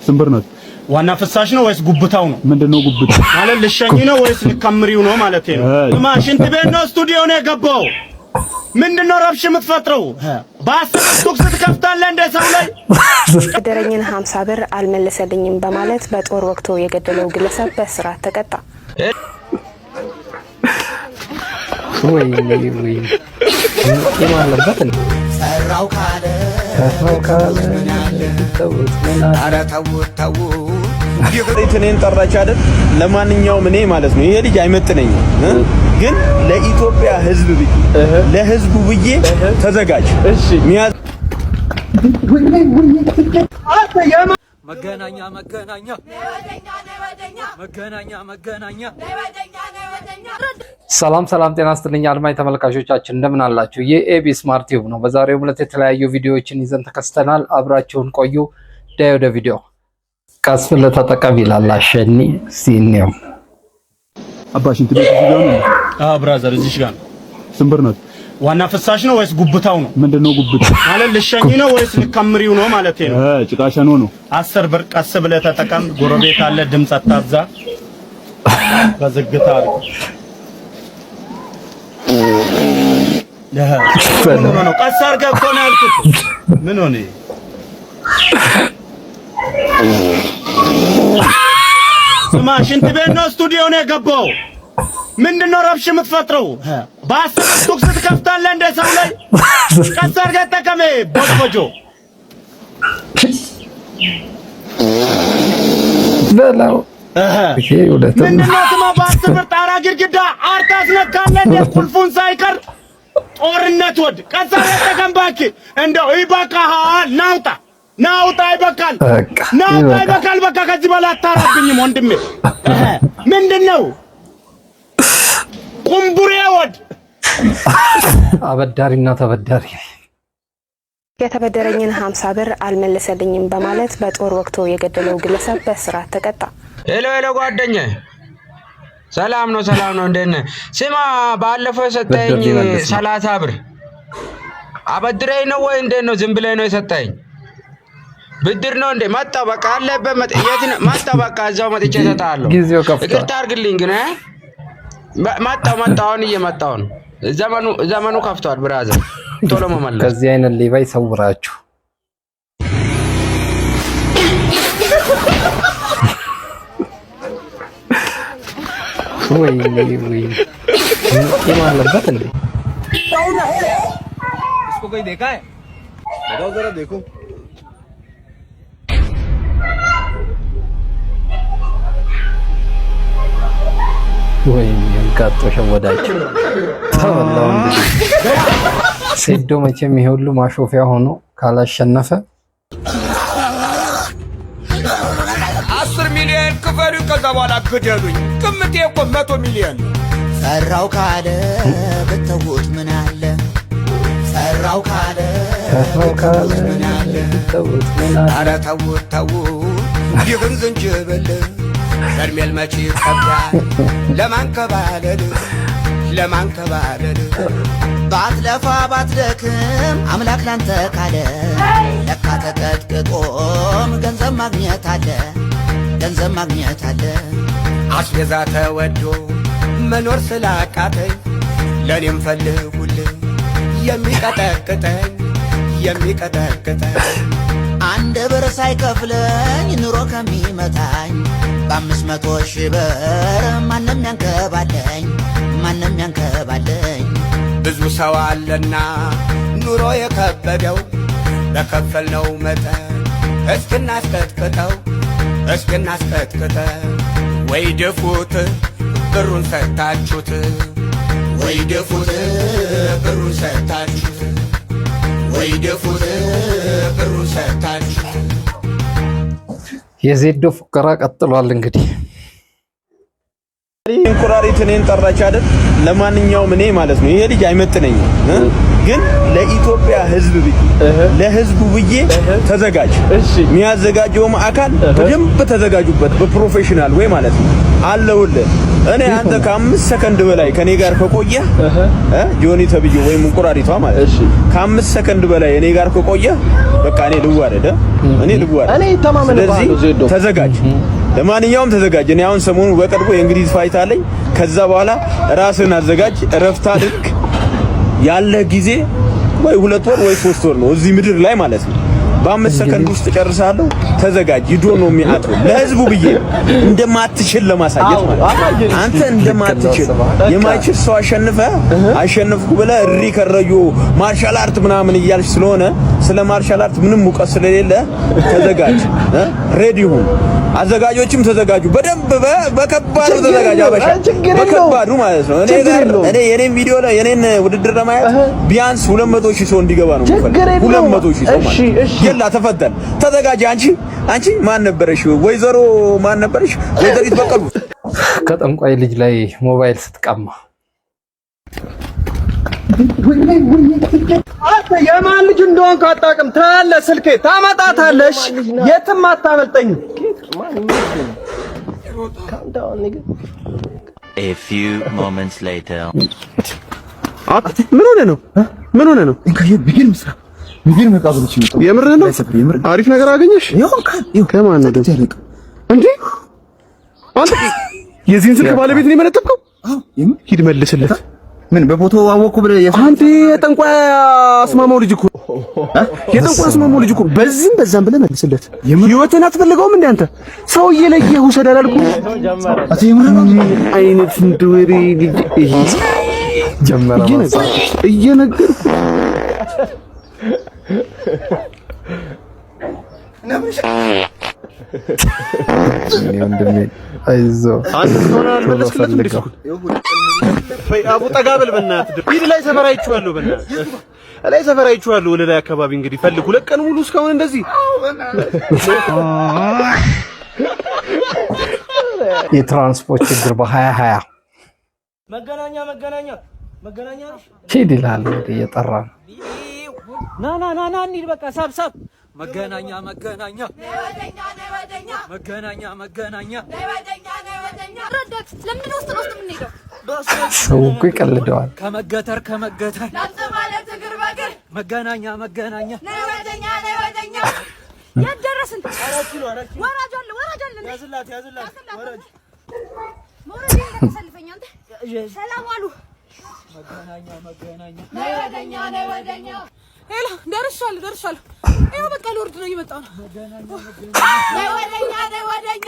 ስንብር ነው ዋና ፍሳሽ ነው ወይስ ጉብታው ነው? ምንድነው ጉብታው? ማለት ልሸኝ ነው ወይስ ልከምሪው ነው ማለት ነው? ማሽንት ቤት ነው ስቱዲዮ ነው የገባው? ምንድነው ረብሽ የምትፈጥረው? በአስር ስትከፍታለህ እንደ ሰው ላይ ደረኝን 50 ብር አልመለሰልኝም በማለት በጦር ወቅቶ የገደለው ግለሰብ በእስራት ተቀጣ። ወይ የማለበት ነው ሰራው ካለ ኧረ ተው እኔን ጠራች አይደል? ለማንኛውም እኔ ማለት ነው ይሄ ልጅ አይመጥነኝም፣ ግን ለኢትዮጵያ ሕዝብ ብዬ ለሕዝቡ ብዬ ተዘጋጅ። እሺ መገናኛ ሰላም ጤና ይስጥልኝ አድማጭ ተመልካቾቻችን እንደምን አላችሁ? የኤቢ ስማርት ቲዩብ ነው። በዛሬው ዕለት የተለያዩ ቪዲዮዎችን ይዘን ተከስተናል። አብራችሁን ቆዩ። ዳይ ወደ ቪዲዮ ቀስ ብለህ ተጠቀም ይላል አሸኒ ሲኔው አባሽን ትቤት ይጋው ነው። ብራዘር እዚህ ጋር ስንብር ነው ዋና ፍሳሽ ነው ወይስ ጉብታው ነው? ምንድነው ጉብታው? ማለት ልሸኝ ነው ወይስ ልከምሪው ነው ማለት ነው? ጭቃሸኖ ነው። 10 ብር ቀስ ብለህ ተጠቀም። ጎረቤት አለ፣ ድምጽ አታብዛ፣ በዝግታ ነው። ምን ነው ቀስ አድርገህ እኮ ነው ያልኩት። ምን ሆነ? ስማ ሽንት ቤት ነው ስቱዲዮ ነው የገባው? ምንድነው ረብሽ የምትፈጥረው? በአስር ስትከፍታለህ እንደ ሰው ላይ ቀስ አድርገህ ተጠቀም። ቦጆ በላው ምንድነው ስማ በ10 ብር ጣራ ግድግዳ አርታ አስነካለህ እንደ ቁልፉን ሳይቀር ጦርነት ወድ ቀስ አድርገህ ተጠቀም እባክህ። እንደው ይበቃሃል። ናውጣ ይበቃል። በቃ ከዚህ በላይ አታራብኝም ወንድሜ። ምንድነው ቁምቡሬ ወድ አበዳሪና ተበዳሪ የተበደረኝን 50 ብር አልመለሰልኝም በማለት በጦር ወቅቶ የገደለው ግለሰብ በእስራት ተቀጣ። ሄሎ ጓደኛዬ፣ ሰላም ነው እንዴት ነህ? ስማ ባለፈው የሰጠኝ 30 ብር አበድረኝ ነው ወይ እንዴት ነው? ዝም ብለህ ነው የሰጠኝ? ብድር ነው እንዴ? መጣሁ በቃ አለበት የት ነው መጣሁ? በቃ እዛው መጥቼ እሰጥሃለሁ። ይቅርታ አድርግልኝ ግን መጣሁ አሁን እየመጣሁ ነው። ዘመኑ ከፍቷል ብራዘር፣ ቶሎ መመለስ። ከዚህ አይነት ሌባ ይሰውራችሁ። ወይ የማለበት እንዴ? इसको कोई देखा है? बताओ जरा देखो। ወይ እንካቶ ሸወዳችሁ ተበላው። ሴዶ መቼም ይሄ ሁሉ ማሾፊያ ሆኖ ካላሸነፈ 10 ሚሊዮን ክፈሉ፣ ከዛ በኋላ ግደሉኝ። ቅምጤ እኮ 100 ሚሊዮን ሰራው ካለ ብትውት ምን አለ? ሰራው ካለ ምን አለ? ኧረ ተው ይህን ዝንጅብል በርሜል መቼ ይከብዳል ለማንከባለል ባትለፋ ባትደክም አምላክ ላንተ ካለ ለካ ተቀጥቅጦም ገንዘብ ማግኘት አለ። አስቤዛ ተወዶ መኖር ስላቃተኝ ለኔም ፈልጉልኝ የሚቀጠቅጠኝ 1 ብር ሳይከፍለኝ ኑሮ ከሚመታኝ በ500 ሺህ ብር ማንም ያንከባለኝ። ብዙ ሰው አለና ኑሮ የከበደው በከፈልነው መጠን እስክናስቀጥቅጠው ወይ ድፉት ብሩን ሰጣችሁት፣ ወይ ድፉት ብሩን ሰጣችሁት። የዜዶ ፉከራ ቀጥሏል እንግዲህ እንቁራሪት እኔን ጠራች አይደል? ለማንኛውም እኔ ማለት ነው ይሄ ልጅ አይመጥነኝም፣ ግን ለኢትዮጵያ ሕዝብ ብዬ ለሕዝቡ ብዬ ተዘጋጅ። የሚያዘጋጀውም አካል በደንብ ተዘጋጁበት፣ በፕሮፌሽናል ወይ ማለት ነው አለውልህ። እኔ አንተ ከ5 ሰከንድ በላይ ከኔ ጋር ከቆየህ ጆኒ ተብዬ ወይም እንቁራሪቷ ማለት ከ5 ሰከንድ በላይ እኔ ጋር ከቆየህ በቃ እኔ ልዋረድ። እኔ ተማመነባለሁ። ተዘጋጅ፣ ለማንኛውም ተዘጋጅ። እኔ አሁን ሰሞኑ በቅርቡ የእንግሊዝ ፋይት አለኝ። ከዛ በኋላ ራስህን አዘጋጅ፣ እረፍት አድርግ። ያለ ጊዜ ወይ 2 ወር ወይ 3 ወር ነው እዚህ ምድር ላይ ማለት ነው። በ5 ሰከንድ ውስጥ ጨርሳለሁ። ተዘጋጅ። ይዶ ነው የሚያጥሩ ለህዝቡ ብዬ እንደማትችል ለማሳየት ማለት አንተ እንደማትችል የማይችል ሰው አሸነፍኩ ብለህ እሪ ከረዩ ማርሻል አርት ምናምን እያልሽ ስለሆነ ስለ ማርሻል አርት ምንም ሙቀት ስለሌለ ተዘጋጅ። ሬዲ ሁን። አዘጋጆችም ተዘጋጁ። በደንብ በከባዱ ተዘጋጅ። አበሻ በከባዱ ማለት ነው። እኔ የኔን ቪዲዮ ላይ የኔን ውድድር ለማየት ቢያንስ 200,000 ሰው እንዲገባ ነው የምፈልገው። 200,000 ሰው ማለት ይላ ተፈተን ተዘጋጅ። አንቺ ማን ነበረሽ? ወይዘሮ ማን ነበረሽ? ወይዘሪት በቀሉ ከጠንቋይ ልጅ ላይ ሞባይል ስትቀማ አንተ የማን ልጅ እንደሆንክ አታውቅም። ታያለህ፣ ስልኬ ታመጣታለሽ፣ የትም አታመልጠኝም። A few moments later. ምን ሆነ ነው? ቢግን መቃብሮች ነው። የምርህ ነው? አሪፍ ነገር አገኘሽ? ከማን ነው እንዴ? አንተ የዚህን ስልክ ባለቤት ነው የመነጠብከው? ሂድ መልስለት። ምን በፎቶ አወኩ ብለህ አንተ የጠንቋይ አስማማው ልጅ እኮ በዚህም በዛም ብለህ መልስለት። ህይወትን አትፈልገውም እንዴ አንተ? ሰው እየለየህ ውሰድ አላልኩም? አተ የምርህ ነው? አይነት እንደወሬ ልጅ ይሄ ጀመረ እየነገርኩ አይዞህ አቡ ጠጋበል በእናትህ ሂድ። ላይ ሰፈር አይቼዋለሁ፣ በእናትህ ላይ ሰፈር አይቼዋለሁ። ወደ ላይ አካባቢ እንግዲህ ፈልግ። 2 ቀን ሙሉ እስካሁን እንደዚህ የትራንስፖርት ችግር በ2020 መገናኛ ሂድ ይላል እየጠራ ነው። ና እንሂድ በቃ ሰብሰብ። መገናኛ ረዳት ለምን ውስጥ የምንሄደው? ሰው እኮ ይቀልደዋል። ከመገተር ላንተ እግር በእግር መገናኛ ነይ ወደኛ ያደረስን ወራጅ አለ ያዝላት ወራጅ ሞራዴ ተሰልፈኛ አንተ ሰላም አሉ። መገናኛ ነይ ወደኛ ሄሎ ደርሻለሁ። ይኸው በቃ ልወርድ ነው፣ እየመጣሁ ነው። ነይ ወደኛ